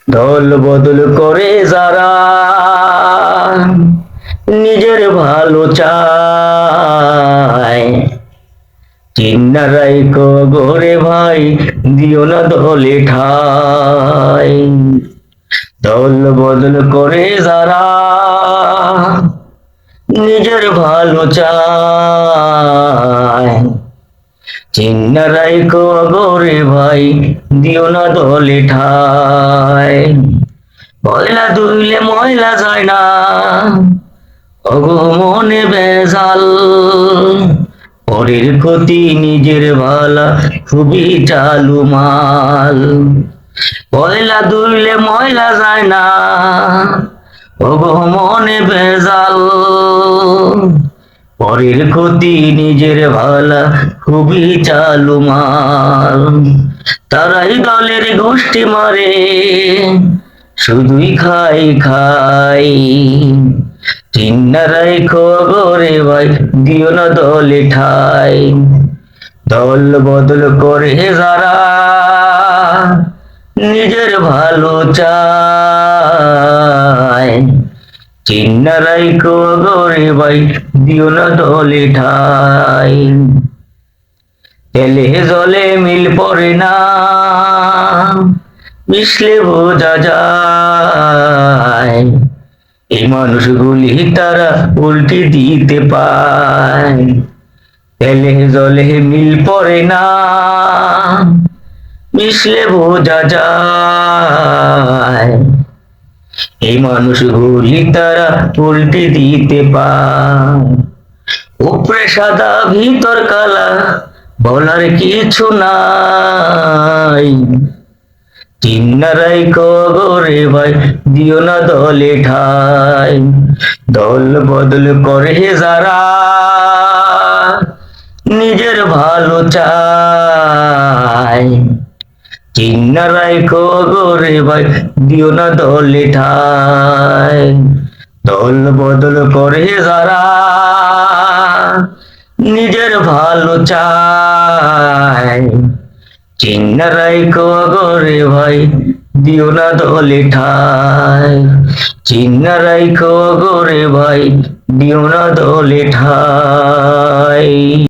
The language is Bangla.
দল বদল করে যারা নিজের ভালো চায়, চিন্না রাইখো গোরে ভাই, দিও না দলে ঠাই। দল বদল করে যারা নিজের ভালো চায়, চিন্না রাইখো গোরে ভাই, দিও না দলে ঠাই। ময়লা ধুইলে ময়লা যায় না, ওগো মনে বেজাল, পরের ক্ষতি নিজের ভালা খুবই চালু মাল। ময়লা ধুইলে ময়লা যায় না, ওগো মনে বেজাল, পরের ক্ষতি নিজের ভালা খুবই চালু মাল। তারাই দলের গোষ্ঠী মারে, শুধুই খাই খাই, চিন্না রাইখো গোরে ভাই, দিও না দলে ঠাই। দল বদল করে যারা নিজের ভালো চায়, চিন্না রাইখো গোরে ভাই, দিও না দলে ঠাই। তেলে জলে মিল পড়ে না, মিশলে বোঝা যায়, এই মানুষগুলি তারা উল্টে দিতে পায়। তেলে জলে মিল পড়ে না, মিশলে বোঝা যায়, এই মানুষগুলি তারা উল্টে দিতে পায়। উপরে সাদা ভিতর কালা, বলার কিছু নাই, চিন্না রাইখো গোরে ভাই, দিও না দলে ঠাই। দল বদল করে যারা নিজের ভালো চায়, চিন্না রাইখো গোরে ভাই, দিও না দলে ঠাই। দল বদল করে যারা নিজের ভালো চায়, চিন্না রাইখো গোরে ভাই, দিও না দলে ঠাই। চিন্না রাইখো গোরে ভাই, দিও না দলে ঠাই।